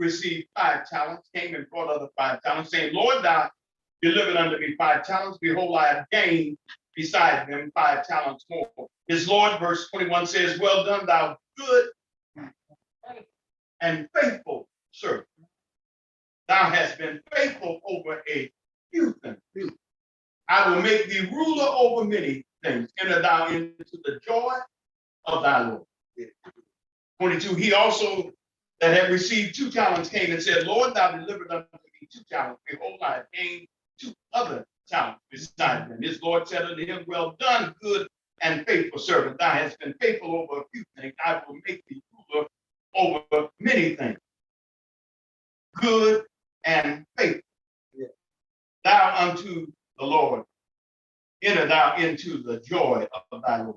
received 5 talents, came and brought other 5 talents, saying, Lord, thou delivered unto me 5 talents. Behold, I have gained beside them 5 talents more. His Lord, verse 21 says, well done, thou good and faithful servant. Thou hast been faithful over a few things. I will make thee ruler over many things. Enter thou into the joy of thy Lord. 22, he also that had received 2 talents came and said, Lord, thou delivered unto me 2 talents. Behold, I have gained 2 other talents beside them. His Lord said unto him, well done, good and faithful servant. Thou hast been faithful over a few things. I will make thee ruler over many things. Good and faithful. Thou unto the Lord, enter thou into the joy of thy Lord.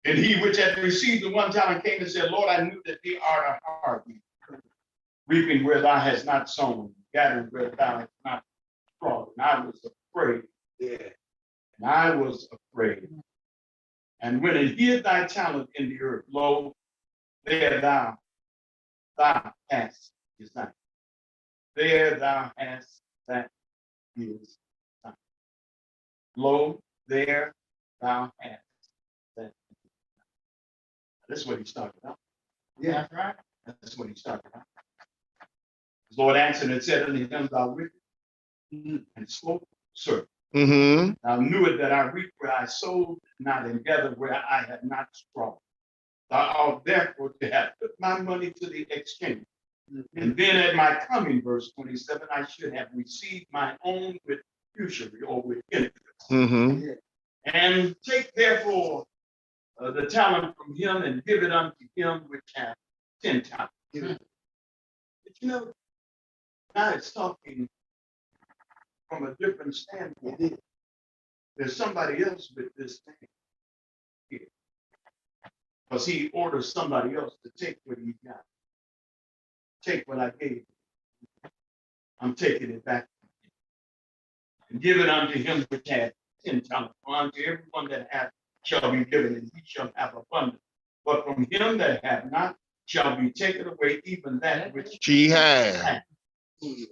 And he which had received the 1 talent came and said, Lord, I knew that thee art a hard man, reaping where thou hast not sown, gathering where thou hast not strawed. And I was afraid. And I was afraid. And when it hid thy talent in the earth, lo, there thou hast his talent. There thou hast that his talent. Lo, there thou hast that. This is what he started out. Yeah, that's right. That's what he started out. The Lord answered and said unto him, thou wicked and slow servant. Thou knewest that I reap where I sowed not, and gather where I had not strawed. Thou art therefore to have put my money to the exchange. And then at my coming, verse 27, I should have received my own with usury or with interest. And take therefore the talent from him and give it unto him which hath 10 talents. But you know, now it's talking from a different standpoint. There's somebody else with this thing here. Because he orders somebody else to take what he got. Take what I gave you. I'm taking it back and give it unto him which hath 10 talents. For unto everyone that hath shall be given, and he shall have abundance. But from him that hath not shall be taken away even that which he has. We're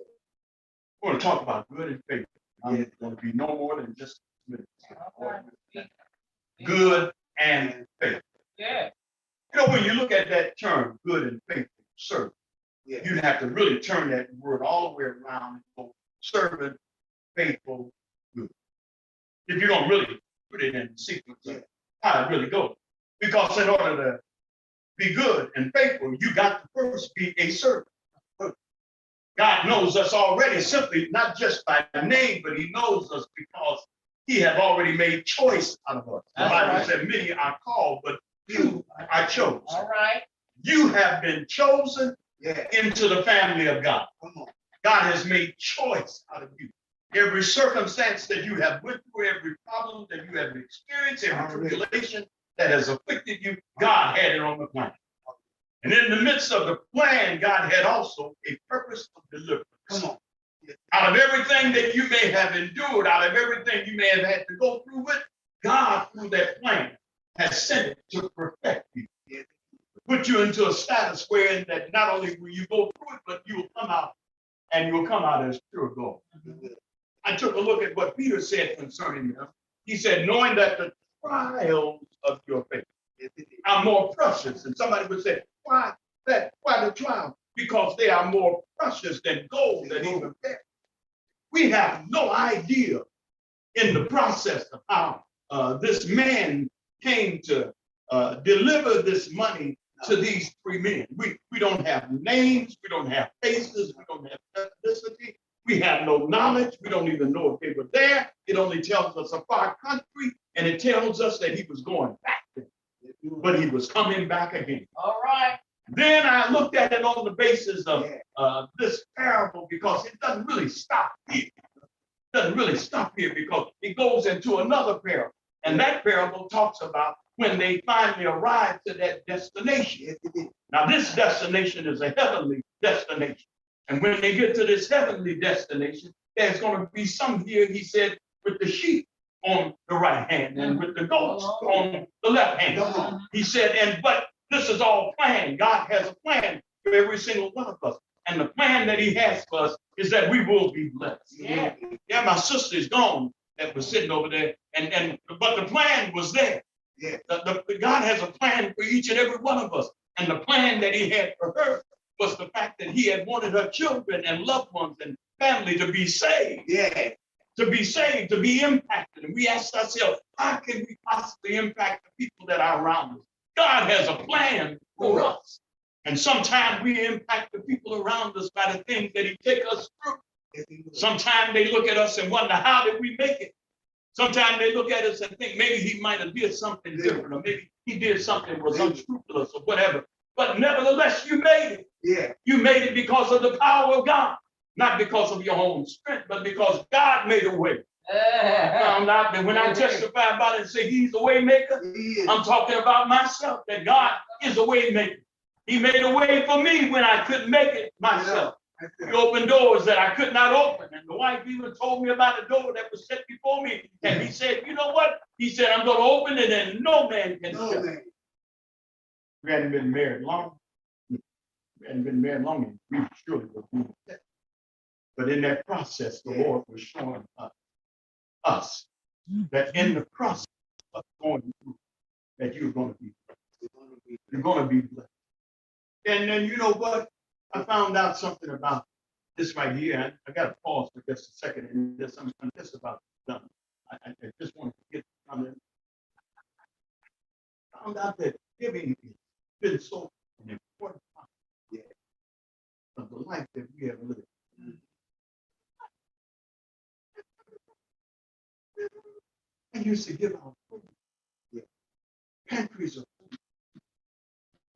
going to talk about good and faithful. I'm going to be no more than just a minute. Good and faithful. Yeah. You know, when you look at that term, good and faithful servant, you'd have to really turn that word all the way around and go servant, faithful, good. If you don't really put it in sequence of how it really goes. Because in order to be good and faithful, you got to first be a servant. God knows us already simply, not just by name, but he knows us because he have already made choice out of us. The Bible said many are called, but few are chosen. All right. You have been chosen into the family of God. God has made choice out of you. Every circumstance that you have went through, every problem that you have experienced, every tribulation that has afflicted you, God had it on the plan. And in the midst of the plan, God had also a purpose of deliverance. Come on. Out of everything that you may have endured, out of everything you may have had to go through with, God, through that plan, has sent it to perfect you. Put you into a status where that not only will you go through it, but you will come out, and you will come out as pure gold. I took a look at what Peter said concerning them. He said, knowing that the trials of your faith are more precious. And somebody would say, why that? Why the trial? Because they are more precious than gold that even there. We have no idea in the process of how this man came to deliver this money to these 3 men. We don't have names, we don't have faces, we don't have ethnicity, we have no knowledge, we don't even know if they were there. It only tells us a far country, and it tells us that he was going back there, but he was coming back again. All right. Then I looked at it on the basis of this parable, because it doesn't really stop here. It doesn't really stop here because it goes into another parable. And that parable talks about when they finally arrive to that destination. Now, this destination is a heavenly destination. And when they get to this heavenly destination, there's going to be some here, he said, with the sheep on the right hand and with the goats on the left hand. He said, but this is all planned. God has a plan for every single one of us. And the plan that he has for us is that we will be blessed. Yeah, my sister is gone that was sitting over there. But the plan was there. Yeah. God has a plan for each and every one of us. And the plan that he had for her was the fact that he had wanted her children and loved ones and family to be saved. Yeah. To be saved, to be impacted. And we asked ourselves, how can we possibly impact the people that are around us? God has a plan for us. And sometimes we impact the people around us by the things that he takes us through. Sometimes they look at us and wonder, how did we make it? Sometimes they look at us and think maybe he might have did something different, or maybe he did something that was unscrupulous or whatever. But nevertheless, you made it. Yeah. You made it because of the power of God, not because of your own strength, but because God made a way. Found out that when I testify about it and say he's a way maker, I'm talking about myself, that God is a way maker. He made a way for me when I couldn't make it myself. He opened doors that I could not open. And the wife even told me about a door that was set before me. And he said, you know what? He said, I'm going to open it and no man can shut it. We hadn't been married long. We hadn't been married long, and we surely would be set. But in that process, the Lord was showing us that in the process of going through, that you're going to be blessed. You're going to be blessed. And then you know what? I found out something about this right here. I got to pause for just a second, and this I'm just about done. I just want to get on it. I found out that giving has been so an important part of the life that we have lived. I used to give out food. Yeah. Pantries of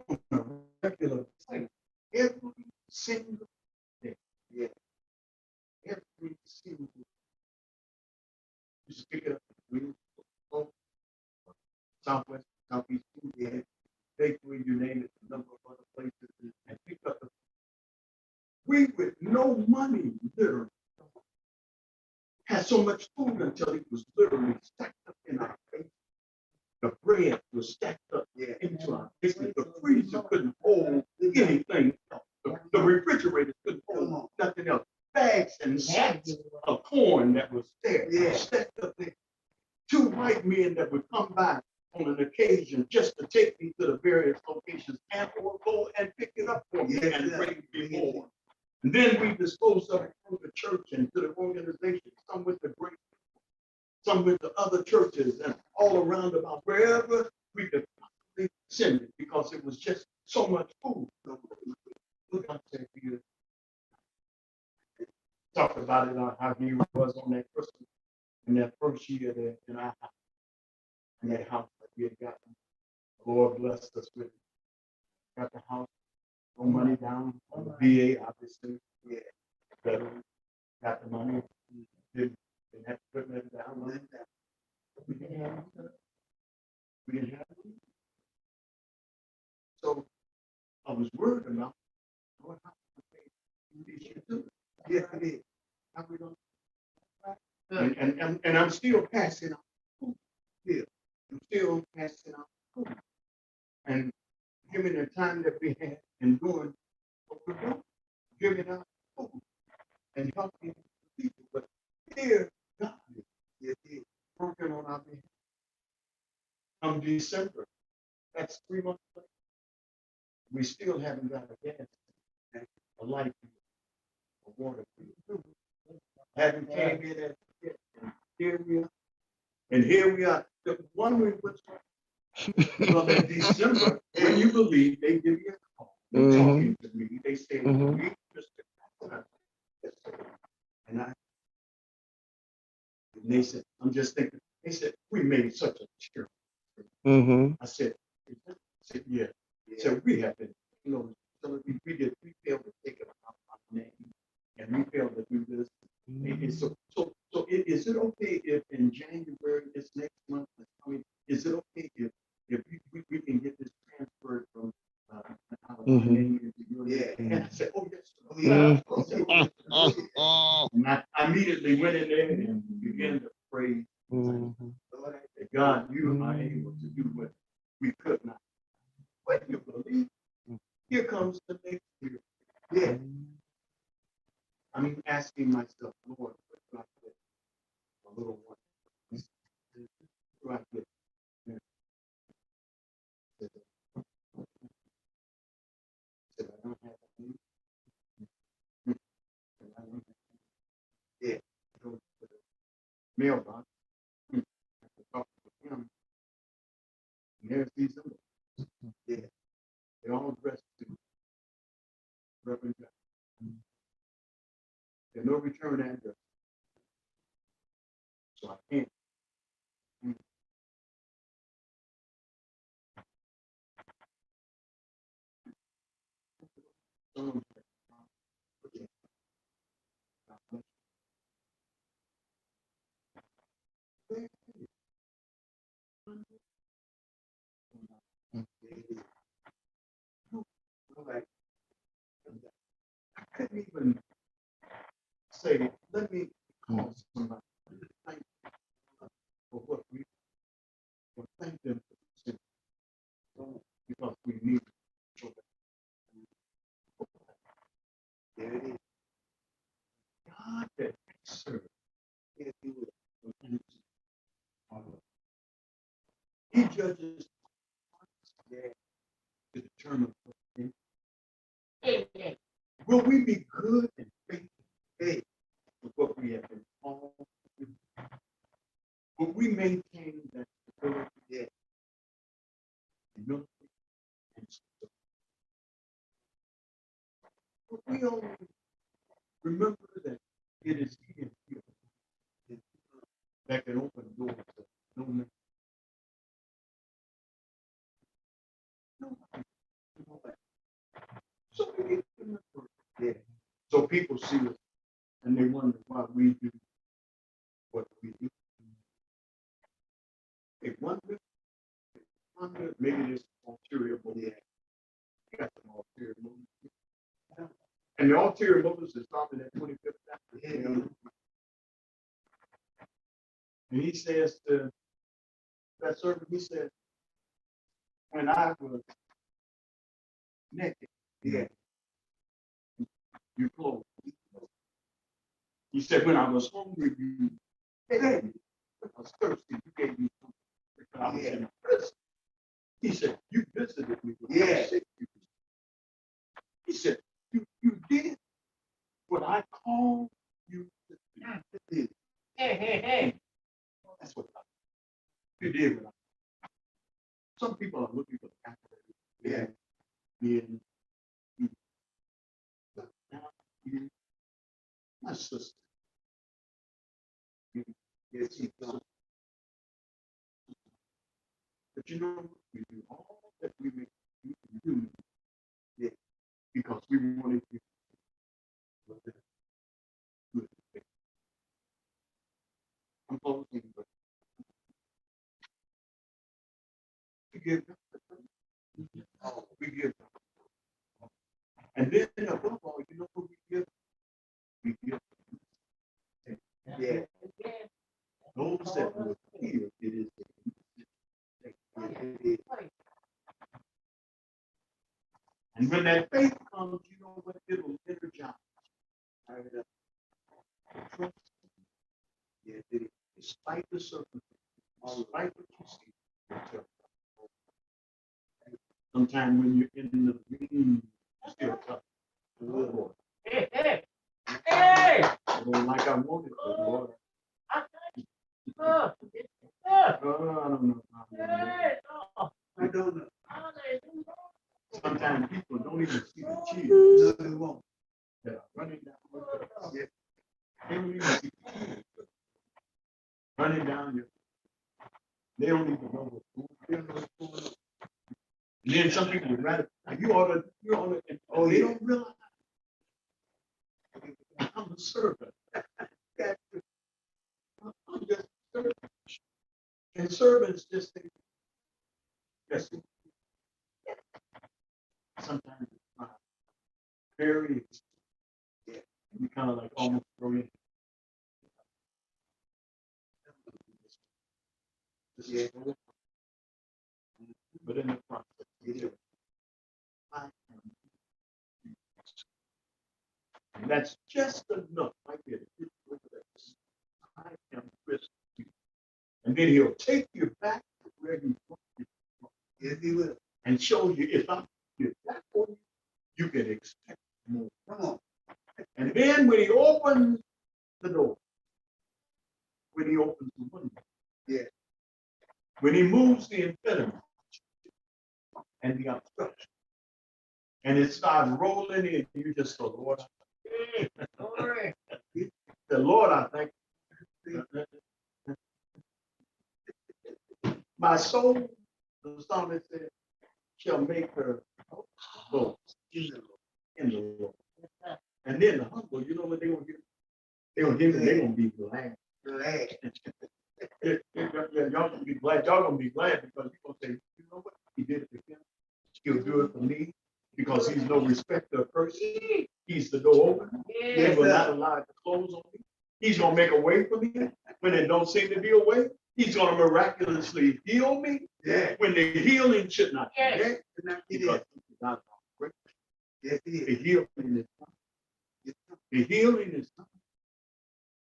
food on a regular basis. Every single day. Yeah. Every single day. You just pick it up in the Southwest, Southeast food, yeah. Bakery, you name it, a number of other places, and pick up the we with no money, literally, had so much food until it was literally stacked up in our face. The bread was stacked up into our faces. The freezer couldn't hold anything else. The refrigerator couldn't hold nothing else. Bags and sacks of corn that was there, stacked up there. Two white men that would come by on an occasion just to take me to the various locations and or go and pick it up for me and bring me more. And then we disposed of it through the church and to the organization, some with the great people, some with the other churches, and all around about wherever we could possibly send it, because it was just so much food. Look out there for you. Talk about it on how he was on that Christmas, in that first year there in our house, in that house that we had gotten. The Lord blessed us with it. Got the house. No money down on the VA, obviously. Yeah. Got the money. Didn't have to put that down. We didn't have it. We didn't have it. So I was worried about what we should do. Yes, it is. How we going and I'm still passing out food. Yeah. I'm still passing out food. And given the time that we had and doing what we're doing, giving out food and helping people. But here, God is working on our behalf. Come December, that's 3 months later. We still haven't got a gas, a light, a water. Haven't came in as yet. And here we are. And here we are. The one we went well, in December, when you believe, they give you a call. Talking to me, they say, we just and they said, I'm just thinking, they said, we made such a cheer. I said, yeah. So we have been, so we failed to take it out our name, and we failed to do this. So is it okay if in January, this next month, is it okay if we can get this transferred from our name into your name? And I said, oh yes. And I immediately went in there and began to pray. That God, you are able to do what we could not. What you believe? Here comes the next year. Yeah. I'm asking myself, Lord, what do I get a little one? What do I get? Said, I don't have any. Yeah, go to the mailbox. I could talk to him. And there's these numbers. Yeah, they're all addressed to Reverend John. There's no return address. So I can't. I couldn't even say, let me call somebody. Thank for what we thank them for because we need it. There it is. God that serve. He judges to determine what we do. Will we be good and faithful with what we have been called to do? Will we maintain that stability, humility, and support? But we only remember that it is He and He that can open doors that no man. So we get to remember. So people see us and they wonder why we do what we do. They wonder, maybe there's ulterior motive. Got some ulterior motive. And the ulterior motives is found in that 25th chapter. And he says to that servant, he said, when I was naked, you clothed me. He said, when I was hungry, you fed me. When I was thirsty, you gave me something. I was in prison. He said, you visited me with my sick people. He said, you did what I called you to do. Hey. That's what I did. You did what I. Some people are looking for the accolade. Being my sister. Yes, he does. But you know, we do all that we can do because we wanted to do good. I'm closing, but we give them the praise. We give them. And then above all, you know what we give? We give them. Those that will hear, it is and when that faith comes, you know what? It'll energize. Trust. Despite the circumstances, despite what you see. Sometimes when you're in the green, still tough. Hey! Like I wanted to, Lord. I don't know. I don't know. Sometimes people don't even see the cheers. No, they won't. That are running down your face. They don't even see the cheers. Running down your face. They don't even know what's going on. And then some people would rather, you ought to, oh, they don't realize I'm a servant. I'm just a servant. And servants just think, yes, sometimes it's very, we kind of like almost throw in. But in the process, I am. And that's just enough right there to get you over that. I am Christ. And then he'll take you back to where you want to go. Yes, he will. And show you if I did that for you, you can expect more. Come on. And then when he opens the door, when he opens the window, yeah, when he moves the impediment and the obstruction, and it starts rolling in, you just go, Lord, the Lord, I thank you. My soul, the psalmist said, shall make her boast in the Lord. And then the humble, you know what they will do? They will give it, they're gonna be glad. Y'all gonna be glad. Y'all gonna be glad because you're gonna say, you know what? He did it for him. He'll do it for me because he's no respecter of person. He's the door open. He will not allow it to close on me. He's gonna make a way for me when it don't seem to be a way. He's gonna miraculously heal me. Yeah. When the healing should not be. Yeah. Because he's not great. Yes, the healing is coming. The healing is coming.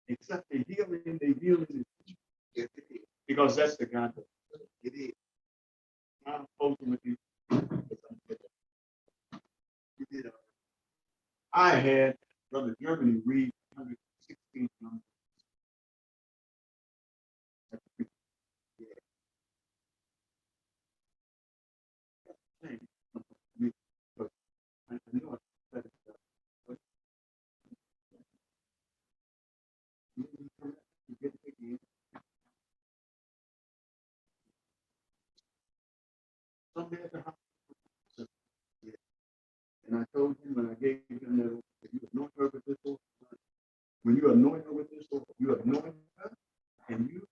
Except the healing is coming. Yes, it is. Because that's the God that it is. I'm closing with you. I had Brother Germany read 116 numbers. And I told him when I gave him that, if you anoint her with this oil, when you anoint her with this oil, you anoint her and you,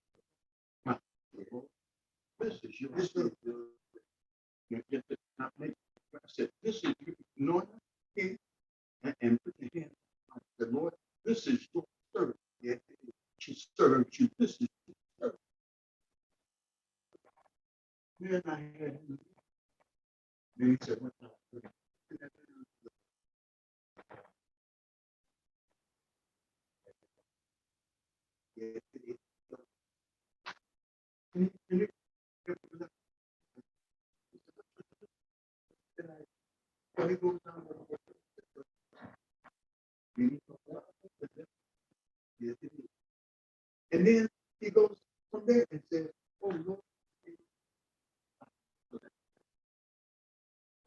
this is your, this is your, not me. I said, this is your anoint her and put your hand on the Lord. This is your servant. Yeah, she serves you. This is your servant. Then I had him. Then he said, what the? And then he goes from there and says, oh Lord,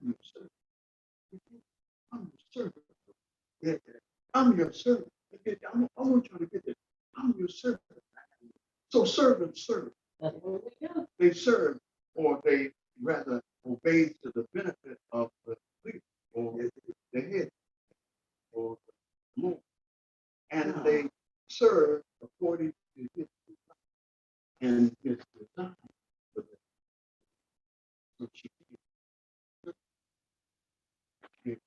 I'm your servant. I'm your servant. Yeah, I'm your servant. I want you to get this. I'm your servant. So servants serve. They serve, or they rather obey to the benefit of the leader or the head or the Lord. And they serve according to his design and his design for them. So the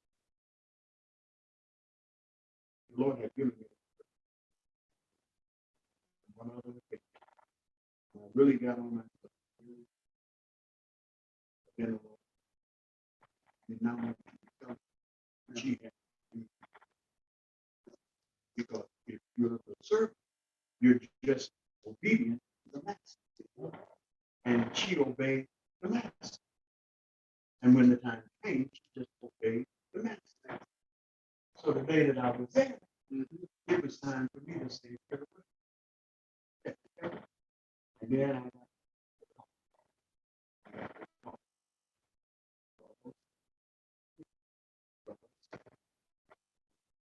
Lord had given me one other thing. I really got on my and now she had because if you're the servant, you're just obedient to the master. And she obeyed the master. And when the time came, she just obeyed the master. So the day that I was there, it was time for me to say farewell. And then I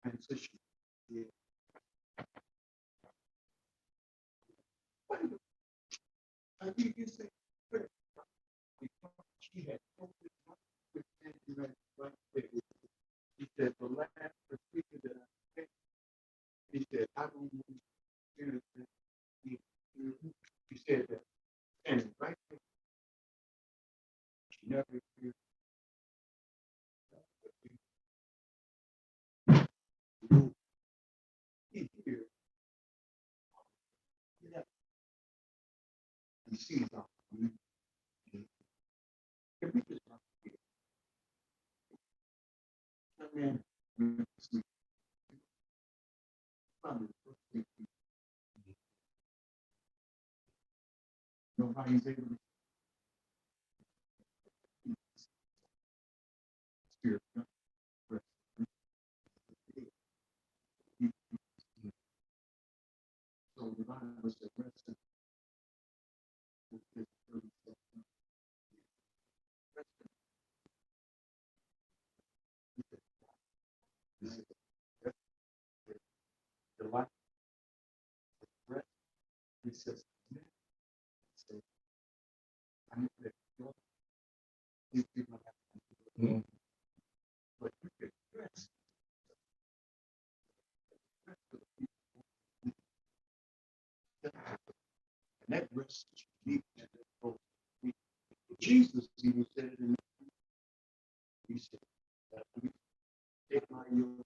and so she did. I think you say she had told me right there. He said, the last speaker that I had, he said, I don't want to hear that. He said that. And right there, she never heard. He hears. He sees all. If we just not here, I mean, how he's able to spirit. So the Bible said rest in the life rest. He says, I need to these people have to, but you can rest. And that rest is unique. Jesus even said it in he said, take my yoke.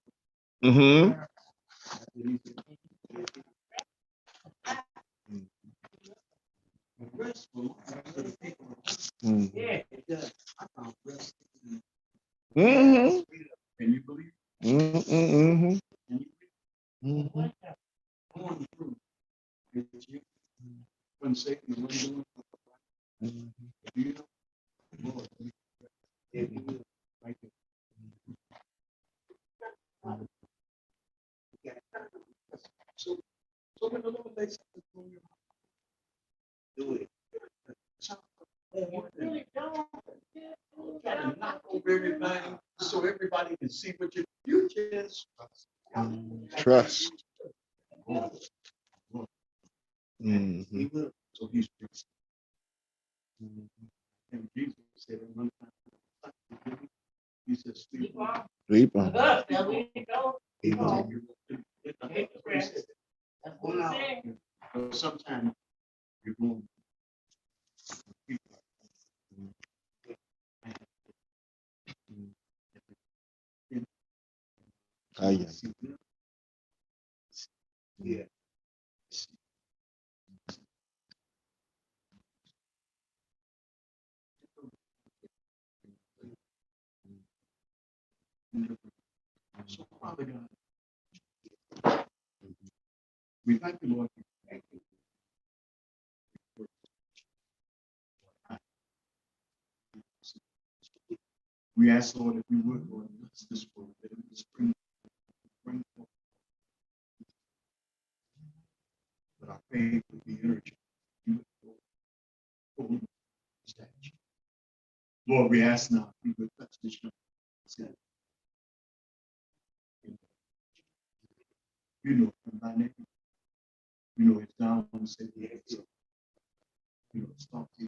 Mm-hmm. Restful to the people. Yeah, it does. I found rest. Mm-hmm. Can you believe it? Mm-hmm. Mm-hmm. Going through it, you when Satan was doing you know, Lord, it will right there. So when the Lord lays something on your heart, do it. Really don't. Try to knock over everybody so everybody can see what you just trust. Mm-hmm. He will. So he's fixed. And Jesus said at one time, he said, sleep on. Sleep on. Sleep on. Sometimes you're going. Yeah. So, Father God, we thank you, Lord. We ask, Lord, if you would, Lord, bless this word, that it would bring forth, that our faith would be urgent. You would go statue. Lord, we ask now if you would touch this young man. You know from thy name. You know it's down and say the exit. You know, stop you.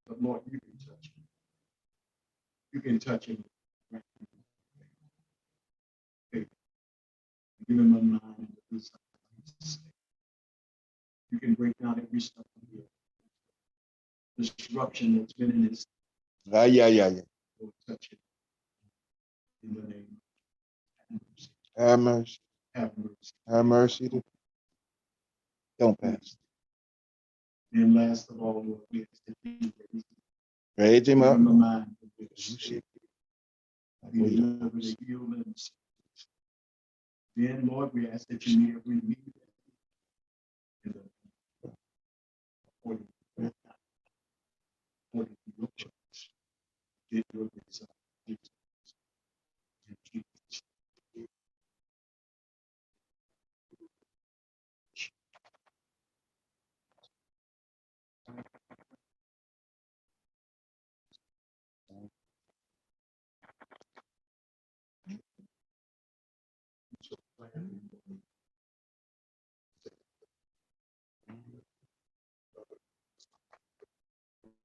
But Lord, you can touch him. You can touch him. Give him a mind that is you can break down every stuff here. Disruption that's been in his yeah. Lord, touch it. In the name of have mercy. Have mercy. Have mercy. Don't pass. And last of all, Lord, we ask that you raise him up. Mind then, Lord, we ask that you meet every need. According to your church, did your desire.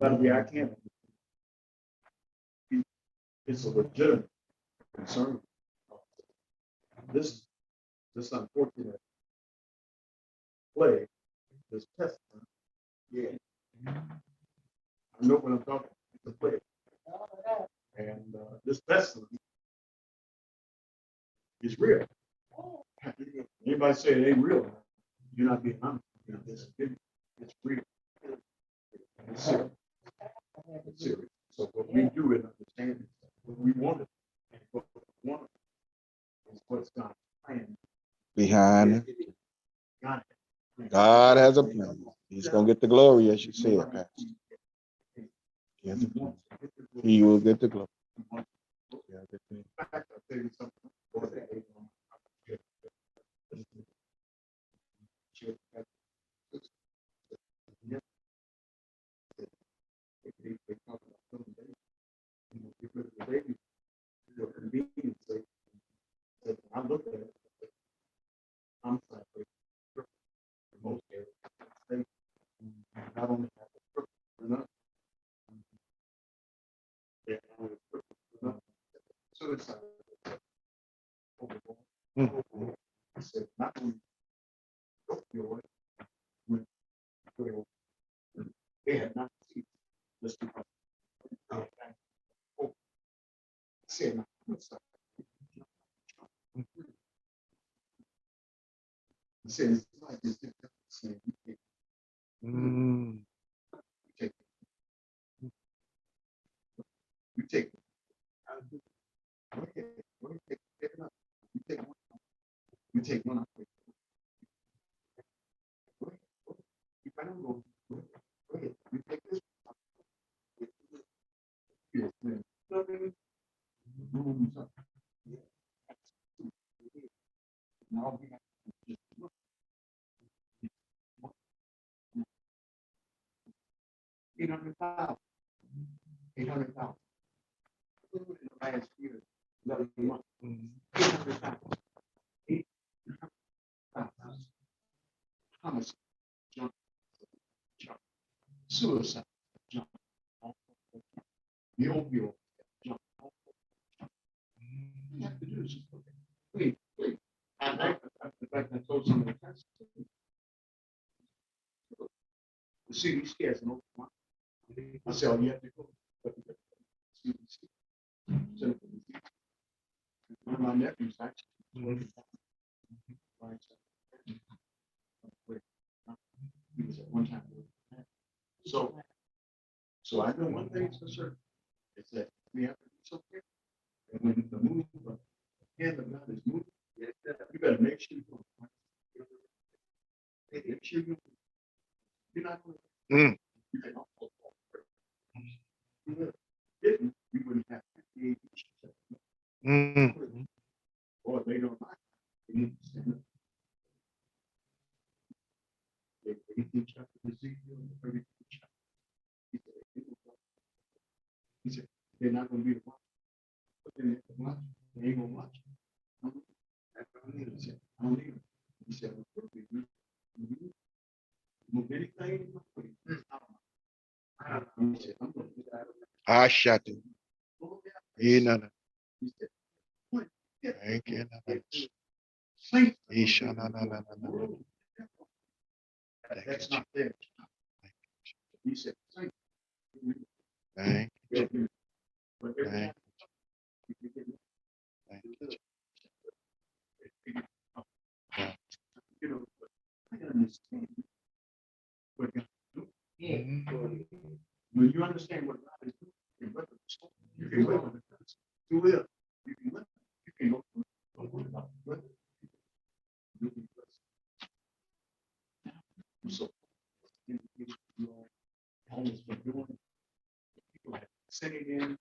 But I can't. It's a legitimate concern. This unfortunate play, this test. Yeah. I know what I'm talking about. It's a play. And this pestilence is real. Anybody say it ain't real, you're not being honest. You know, it's real. It's serious. It's serious. So what we do is understand what we want it. And what we want is what's God's plan. Behind it. God has a plan. He's going to get the glory, as you said, Pastor. Yeah, he will get the glory. I look at it, I'm sorry, for most areas, not only have a enough, yeah, enough suicide. I said, not only opioid, when they had not seen this because I said, not suicide. He said, it's like this. You take it. Go ahead. Take it up. You take one. You take one up. Go ahead. You find out. Go ahead. You take this. Yes, man. Now we have to just look. 800,000. 800,000. In the last year, 11 months. 800,000. 800,000. Thomas jump. Suicide jump. The opioid jump. You have to do this. Please. And in fact, I told some of the pastors, the CDC has an open one. I said, oh, you have to go. CDC. So, one of my nephews actually he was at one time. So I know one thing for certain. It's that we have to do something. And when the move of the hand of God is moving, you better make sure you go. Make sure you're not going to. We wouldn't have 58 issues. Or they don't like it. He said, they're not going to be the one. But then they ain't going to watch. That's what I need. He said, I don't need them. He said, move anything. He said, I'm going to get out of that. I shut it. He said, what? Thank you. Saints. That's not there. He said, saints. Thank you. But every Thank time you get it, you know, I can understand what God is doing. When you understand what God is doing, you can weather the storm. You can weather the test. You will. You can weather. You can go through. Don't worry about the weather. You'll be blessed. So, you know, homeless for doing. People have sitting in